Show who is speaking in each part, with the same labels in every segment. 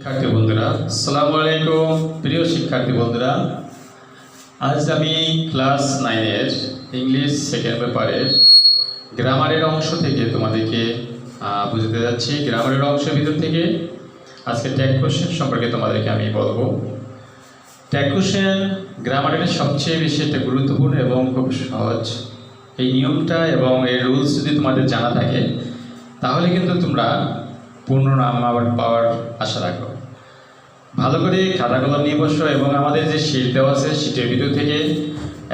Speaker 1: শিক্ষার্থী বন্ধুরা, আসসালামু আলাইকুম। প্রিয় শিক্ষার্থী বন্ধুরা, আজ আমি ক্লাস 9-এর ইংলিশ সেকেন্ড পেপারের গ্রামারের অংশ থেকে তোমাদেরকে বুঝতে যাচ্ছি। গ্রামারের অংশের ভিতর থেকে আজকে ট্যাগ কোশ্চেন সম্পর্কে তোমাদেরকে আমি বলবো। ট্যাগ কোশ্চেন গ্রামারের সবচেয়ে বেশি একটা গুরুত্বপূর্ণ এবং খুব সহজ। এই নিয়মটা এবং এর রুলস যদি তোমাদের জানা থাকে তাহলে কিন্তু তোমরা পূর্ণ নাম্বার পাওয়ার আশা রাখো। ভালো করে খাতা কলম নিয়ে বসো এবং আমাদের যে শীট দেওয়া আছে শীটের ভিতর থেকে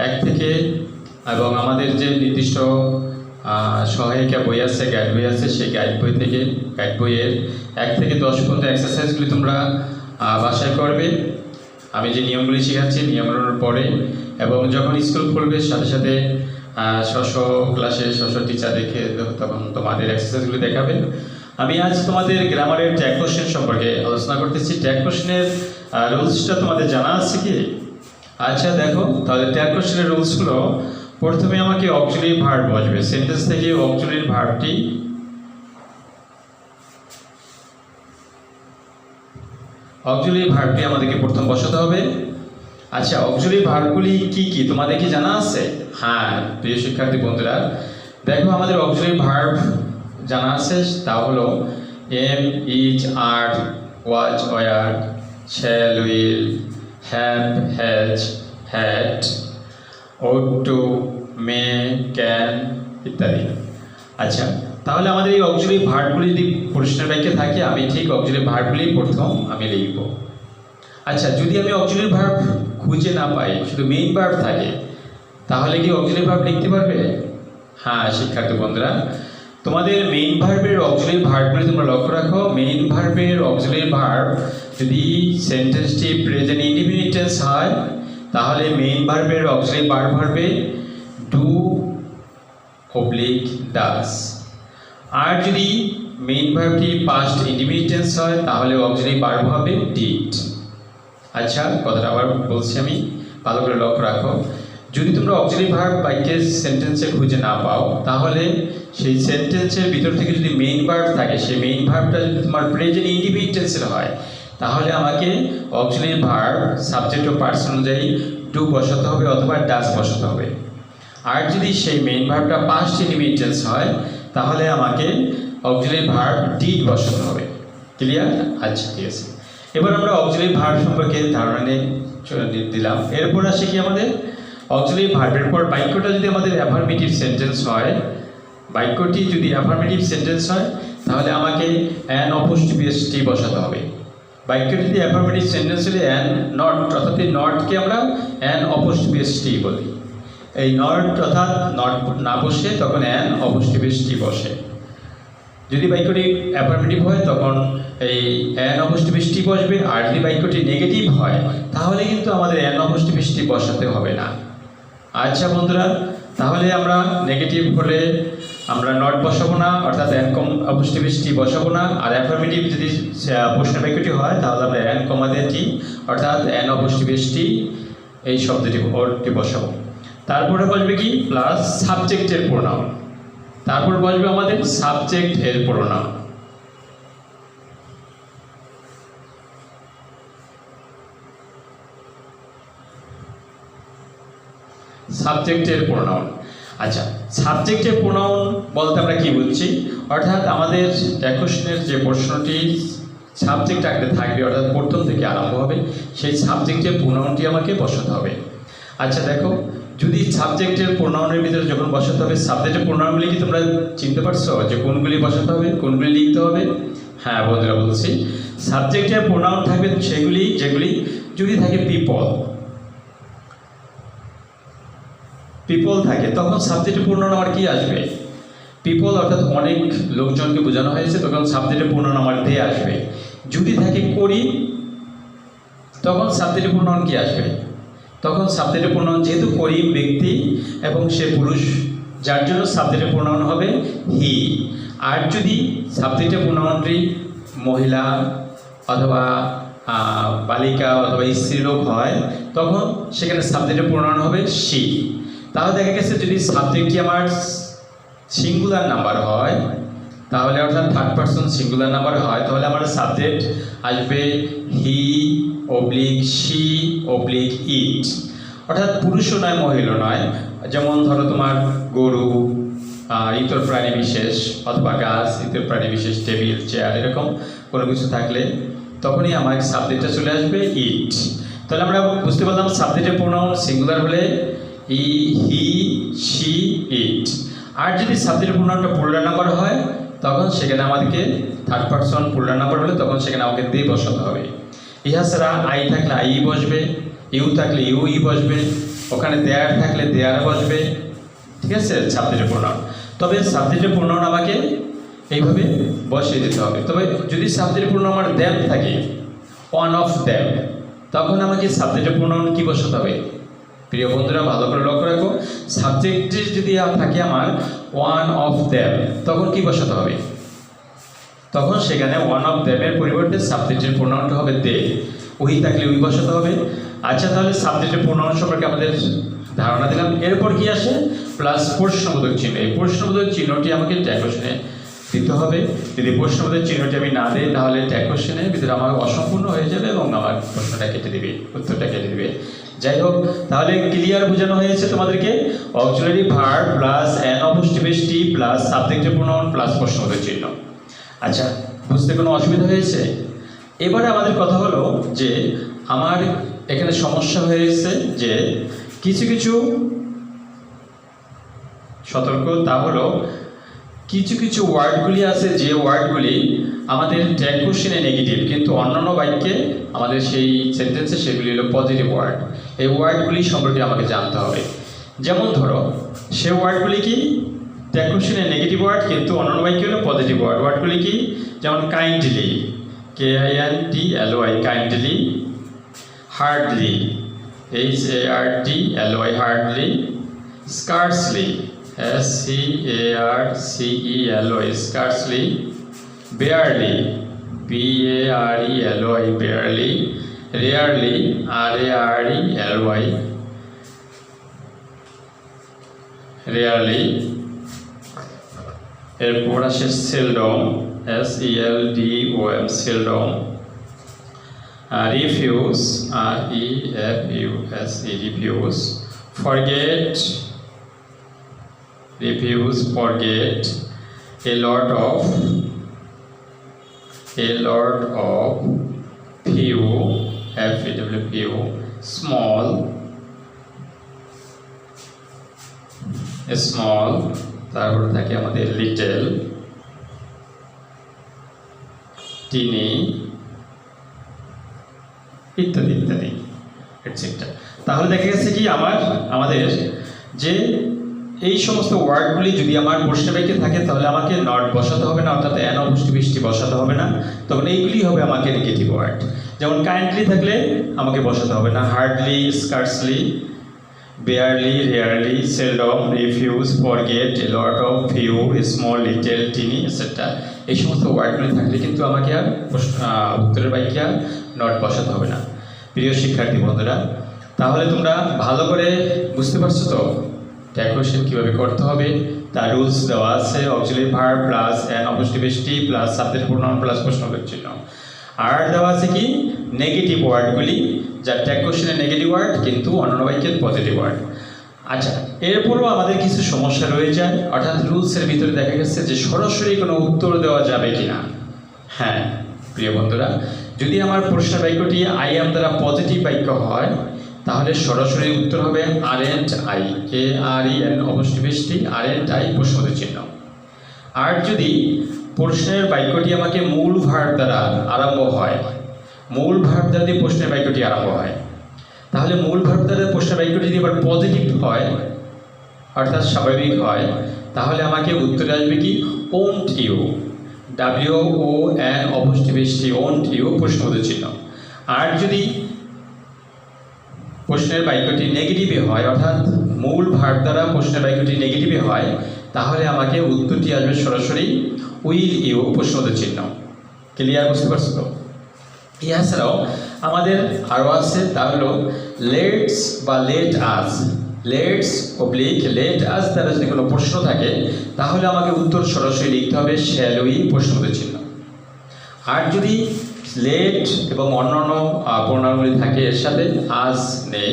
Speaker 1: 1 থেকে এবং আমাদের যে নির্দিষ্ট সহায়িকা বই আছে, গাইড বই আছে, সেই গাইড বই থেকে গাইড বইয়ের 1 থেকে 10 পর্যন্ত এক্সারসাইজগুলি তোমরা বাসায় করবে। আমি যে নিয়মগুলি শেখাচ্ছি নিয়মগুলোর পরে এবং যখন স্কুল খুলবে সাথে সাথে স্ব ক্লাসে স্ব টিচার দেখে তখন তোমাদের এক্সারসাইজগুলি দেখাবে। আমি আজ তোমাদের গ্রামারের ট্যাগ কোশ্চেন সম্পর্কে আলোচনা করতেছি। ট্যাগ কোশ্চেনের রুলসটা তোমাদের জানা আছে কি? আচ্ছা দেখো, তাহলে ট্যাগ কোশ্চেনের রুলস হলো, প্রথমে আমাকে অক্সিলারি ভার্ব বসবে। সেন্টেন্স থেকে অক্সিলারি ভার্বটি আমাদেরকে প্রথম বসাতে হবে। আচ্ছা, অক্সিলারি ভার্বগুলি কি কি তোমাদের কি জানা আছে? হ্যাঁ প্রিয় শিক্ষার্থী বন্ধুরা, দেখো আমাদের অক্সিলারি ভার্ব জানা আছে, তা হলো am, is, are, was, were, shall, will, have, has, had, ought to, may, can ইত্যাদি। আচ্ছা, তাহলে আমাদের এই অক্সিলারি ভার্বগুলি যদি প্রশ্নের বাক্যে থাকে আমি ঠিক অক্সিলারি ভার্বগুলি প্রথম আমি লিখব। আচ্ছা, যদি আমি অক্সিলারি ভার্ব খুঁজে না পাই, শুধু মেইন ভার্ব থাকে, তাহলে কি অক্সিলারি ভার্ব লিখতে পারবে? হ্যাঁ শিক্ষার্থী বন্ধুরা, তোমাদের মেইন ভার্বের অক্সিলারি ভার্বগুলি তোমরা লক্ষ্য রাখো। মেইন ভার্বের অক্সিলারি ভার্ব যদি সেন্টেন্সটি প্রেজেন্ট ইনডিফিনিট টেন্স হয় তাহলে মেইন ভার্বের অক্সিলারি ভার্ব হবে ডু / ডাজ। আর যদি মেইন ভার্বটি পাস্ট ইনডিফিনিট টেন্স হয় তাহলে অক্সিলারি ভার্ব হবে ডিড। আচ্ছা, কথাটা আবার বলছি আমি, ভালো করে লক্ষ্য রাখো। যদি তোমরা অক্সিলারি ভার্ব বাক্যের সেন্টেন্সে খুঁজে না পাও তাহলে সেই সেন্টেন্সের ভিতর থেকে যদি মেইন ভার্ব থাকে, সেই মেইন ভার্বটা যদি তোমার প্রেজেন্ট ইনডিফিনিট টেন্সের হয় তাহলে আমাকে অক্সিলারি ভার্ব সাবজেক্ট ও পার্সন অনুযায়ী ডু বসাতে হবে অথবা ডাজ বসাতে হবে। আর যদি সেই মেইন ভার্বটা পাস্ট ইনডিফিনিট টেন্স হয় তাহলে আমাকে অক্সিলারি ভার্ব ডিড বসাতে হবে। ক্লিয়ার? আচ্ছা ঠিক আছে, এবার আমরা অক্সিলারি ভার্ব সম্পর্কে ধারণা নিয়ে দিলাম। এরপর আসে কি আমাদের অক্সিলারি ভার্বের পর বাক্যটা যদি আমাদের অ্যাফার্মেটিভ সেন্টেন্স হয়, বাক্যটি যদি অ্যাফার্মেটিভ সেন্টেন্স হয় তাহলে আমাকে অ্যান অপোস্ট্রফি টি বসাতে হবে। বাক্য যদি অ্যাফার্মেটিভ সেন্টেন্স হলে অ্যান নট, অর্থাৎ এই নটকে আমরা অ্যান অপোস্ট্রফি টি বলি। এই নট অর্থাৎ নট না বসে তখন অ্যান অপোস্ট্রফি টি বসে। যদি বাক্যটি অ্যাফার্মেটিভ হয় তখন এই অ্যান অপোস্ট্রফি টি বসবে। আর যদি বাক্যটি নেগেটিভ হয় তাহলে কিন্তু আমাদের অ্যান অপোস্ট্রফি টি বসাতে হবে না। আচ্ছা বন্ধুরা, তাহলে আমরা নেগেটিভ হলে আমরা নট বসাবো না, অর্থাৎ অ্যান অপোস্ট্রফি টি বসাবো না। আর অ্যাফার্মেটিভ যদি প্রশ্নের বাক্যটি হয় তাহলে আমরা অ্যান কমাতে টি অর্থাৎ অ্যান অপোস্ট্রফি টি এই শব্দটি বসাবো। তারপরে বসবে কি প্লাস সাবজেক্টের প্রোনাউন, তারপর বসবে আমাদের সাবজেক্ট এর প্রোনাউন। সাবজেক্টের প্রোনাউন। আচ্ছা, সাবজেক্টের প্রোনাউন বলতে আমরা কি বুঝছি? অর্থাৎ আমাদের কোশ্চেনের যে প্রশ্নটি সাবজেক্ট আকারে থাকবে অর্থাৎ প্রথম থেকে আরম্ভ হবে সেই সাবজেক্টের প্রোনাউনটি আমাকে বসাতে হবে। আচ্ছা দেখো, যদি সাবজেক্টের প্রোনাউনের ভিতরে যখন বসাতে হবে, সাবজেক্টের প্রোনাউনগুলি কি তোমরা চিনতে পারছো যে কোনগুলি বসাতে হবে, কোনগুলি লিখতে হবে? হ্যাঁ বন্ধুরা বলছি, সাবজেক্টের প্রোনাউন থাকবে সেগুলি যেগুলি যদি থাকে পিপল থাকে তখন সাবজেক্টের প্রোনাউন আমার কি আসবে? পিপল অর্থাৎ অনেক লোকজনকে বোঝানো হয়েছে তখন সাবজেক্টের প্রোনাউন আমার দে আসবে। যদি থাকে করি তখন সাবজেক্টের প্রোনাউন কি আসবে? তখন সাবজেক্টের প্রোনাউন যেহেতু করিম ব্যক্তি এবং সে পুরুষ যার জন্য সাবজেক্টের প্রোনাউন হবে হি। আর যদি সাবজেক্টের প্রোনাউনটি মহিলা অথবা বালিকা অথবা স্ত্রীলোক হয় তখন সেখানে সাবজেক্টের প্রোনাউন হবে সি। তাহলে দেখা গেছে যদি সাবজেক্টটি আমার সিঙ্গুলার নাম্বার হয় তাহলে অর্থাৎ থার্ড পারসন সিঙ্গুলার নাম্বার হয়, তাহলে আমার সাবজেক্ট আসবে হি অবলিক শি অবলিক ইট, অর্থাৎ পুরুষও নয় মহিলা নয়। যেমন ধরো তোমার গরু, ইতর প্রাণী বিশেষ, অথবা গাছ, ইতর প্রাণী বিশেষ, টেবিল, চেয়ার, এরকম কোনো কিছু থাকলে তখনই আমার সাবজেক্টটা চলে আসবে ইট। তাহলে আমরা বুঝতে পারলাম সাবজেক্টের প্রোনাউন সিঙ্গুলার হলে ই, হি, শি, ইট। আর যদি সাবজেক্টের প্রোনাউনটা প্লুরাল নাম্বার হয় তখন সেখানে আমাদেরকে থার্ড পারসন প্লুরাল নাম্বার হলে তখন সেখানে আমাকে দিয়ে বসাতে হবে। ইহা ছাড়া আই থাকলে আই বসবে, ইউ থাকলে ইউ ই বসবে, ওখানে দেয়ার থাকলে দেয়ার বসবে, ঠিক আছে, সাবজেক্টের প্রোনাউন। তবে সাবজেক্টের প্রোনাউন আমাকে এইভাবে বসিয়ে দিতে হবে। তবে যদি সাবজেক্টের প্রোনাউন আমার দ্যাম থাকে, ওয়ান অফ দ্যাম, তখন আমাকে সাবজেক্টের প্রোনাউন কি বসাতে হবে? প্রিয় বন্ধুরা ভালো করে লক্ষ্য রাখো, সাবজেক্টে যদি থাকে আমার ওয়ান অফ দ্যাম, তখন কি বসাতে হবে? তখন সেখানে ওয়ান অফ দ্যামের পরিবর্তে সাবজেক্টের প্রোনাউনটা হবে দে, উই থাকলে উই বসাতে হবে। আচ্ছা, তাহলে সাবজেক্টের প্রোনাউন সম্পর্কে আমাদের ধারণা দিলাম। এরপর কি আসে? প্লাস প্রশ্নবোধক চিহ্ন। এই প্রশ্নবোধক চিহ্নটি আমাকে ট্যাগ কোশ্চেনে দিতে হবে। যদি প্রশ্নবোধক চিহ্নটি আমি না দিই তাহলে ট্যাগ কোশ্চেনের ভিতরে আমার অসম্পূর্ণ হয়ে যাবে এবং আমার প্রশ্নটা কেটে দিবে, উত্তরটা কেটে দিবে। যাই হোক, তাহলে ক্লিয়ার বোঝানো হয়েছে তোমাদেরকে auxiliary verb plus N apostrophe T plus সাবজেক্টের প্রোনাউন প্লাস প্রশ্নবোধক চিহ্ন। আচ্ছা, বুঝতে কোনো অসুবিধা হয়েছে? এবারে আমাদের কথা হলো যে আমার এখানে সমস্যা হয়েছে যে কিছু কিছু সতর্ক, তা হলো কিছু কিছু ওয়ার্ডগুলি আছে যে ওয়ার্ডগুলি আমাদের ট্যাগ কোশ্চেনে নেগেটিভ, কিন্তু অন্যান্য বাক্যে আমাদের সেই সেন্টেন্সে সেগুলি হলো পজিটিভ ওয়ার্ড। এই ওয়ার্ডগুলি সম্পর্কে আমাকে জানতে হবে। যেমন ধরো সে ওয়ার্ডগুলি কি ট্যাগ কোশ্চেনে নেগেটিভ ওয়ার্ড, কিন্তু অন্যান্য বাক্যে হলো পজিটিভ ওয়ার্ড। ওয়ার্ডগুলি কি? যেমন kindly, KINDLY, kindly, hardly, HARDLY, hardly, scarcely, SCARCELY, scarcely, barely, BARELY, barely, rarely, RARELY, rarely, এরপর আসে seldom, SELDOM, seldom, refuse, REFUSE, refuse, forget, refuse, forget, a lot of, few, FEW, small, small, তারপর থাকে আমাদের little, টিনি, ইত্যাদি ইত্যাদি etcetera. তাহলে দেখা গেছে কি আমাদের যে এই সমস্ত ওয়ার্ডগুলি যদি আমার প্রশ্ন বাক্যে থাকে তাহলে আমাকে নট বসাতে হবে না, অর্থাৎ অ্যান অপোস্ট্রোফি বসাতে হবে না, তখন এইগুলি হবে আমাকে নেগেটিভ ওয়ার্ড। যেমন কাইন্ডলি থাকলে আমাকে বসাতে হবে না, hardly, scarcely, barely, rarely, seldom, refuse, forget, A lot of, few, small, little, tiny etcetera. এই সমস্ত ওয়ার্ডগুলি থাকলে কিন্তু আমাকে আর উত্তরের বাক্যে আর নট বসাতে হবে না। প্রিয় শিক্ষার্থী বন্ধুরা, তাহলে তোমরা ভালো করে বুঝতে পারছো তো ট্যাগ কোশ্চেন কীভাবে করতে হবে? তার রুলস দেওয়া আছে। Auxiliary verb plus N apostrophe T plus subject pronoun plus প্রশ্নবোধক চিহ্ন। আর দেওয়া আছে কি নেগেটিভ ওয়ার্ডগুলি, যা ট্যাগ কোশ্চেনের নেগেটিভ ওয়ার্ড কিন্তু অন্যান্য বাক্যের পজিটিভ ওয়ার্ড। আচ্ছা, এরপরও আমাদের কিছু সমস্যা রয়ে যায়, অর্থাৎ রুলসের ভিতরে দেখা গেছে যে সরাসরি কোনো উত্তর দেওয়া যাবে কি না। হ্যাঁ প্রিয় বন্ধুরা, যদি আমার প্রশ্ন বাক্যটি আই এম দ্বারা পজিটিভ বাক্য হয় তাহলে সরাসরি উত্তর হবে আরএন্ট আই, AREN অপোস্ট্রোফি টি, আরএন্ট আই প্রশ্নবোধক চিহ্ন। আর যদি প্রশ্নের বাক্যটি আমাকে মূল ভার্ব দ্বারা আরম্ভ হয়, মূল ভার্ব দ্বারা যদি প্রশ্নের বাক্যটি আরম্ভ হয় তাহলে মূল ভার্ব দ্বারা প্রশ্নের বাক্যটি যদি আবার পজিটিভ হয় অর্থাৎ স্বাভাবিক হয় তাহলে আমাকে উত্তরে আসবে কি won't you, WON apostrophe T, won't you প্রশ্নবোধক চিহ্ন। আর যদি প্রশ্নের বাক্যটি নেগেটিভে হয় অর্থাৎ মূল ভার্ব দ্বারা প্রশ্নের বাক্যটি নেগেটিভে হয় তাহলে আমাকে উত্তরটি আসবে সরাসরি উইল ইউ প্রশ্নবোধক চিহ্ন। ক্লিয়ার? বুঝতে পারছো তো? এছাড়াও আমাদের আরও আছে, তা হলো লেটস বা let us, let's oblique let us দ্বারা যদি কোনো প্রশ্ন থাকে তাহলে আমাকে উত্তর সরাসরি লিখতে হবে শ্যাল উই প্রশ্নবোধক চিহ্ন। আর যদি লেট এবং অন্যান্য প্রণামগুলি থাকে এর সাথে আজ নেই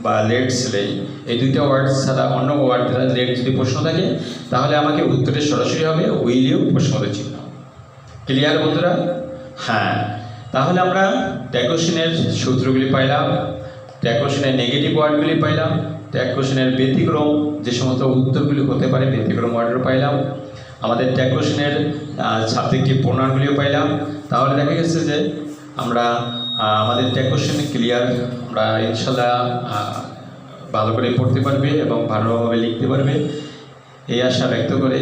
Speaker 1: বা লেটস নেই, এই দুইটা ওয়ার্ড ছাড়া অন্য ওয়ার্ড দ্বারা লেট যদি প্রশ্ন থাকে তাহলে আমাকে উত্তরের সরাসরি হবে উইল ইউ প্রশ্নবোধক চিহ্ন। ক্লিয়ার বন্ধুরা? হ্যাঁ, তাহলে আমরা ট্যাগ কোশ্চেনের সূত্রগুলি পাইলাম, ট্যাগ কোশ্চেনের নেগেটিভ ওয়ার্ডগুলি পাইলাম, ট্যাগ কোশ্চেনের ব্যতিক্রম যে সমস্ত উত্তরগুলি হতে পারে ব্যতিক্রম ওয়ার্ডও পাইলাম, আমাদের ট্যাগ কোশ্চেনের সাবজেক্টিভ প্রোনাউনগুলিও পাইলাম। তাহলে দেখা গেছে যে আমরা আমাদের ট্যাগ কোশ্চেন ক্লিয়ার, আমরা ইনশাল্লাহ ভালো করে পড়তে পারবে এবং ভালোভাবে লিখতে পারবে এই আশা ব্যক্ত করে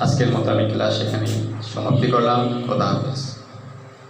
Speaker 1: আজকের মতো আমি ক্লাস এখানে সমাপ্তি করলাম। খোদা হাফেজ।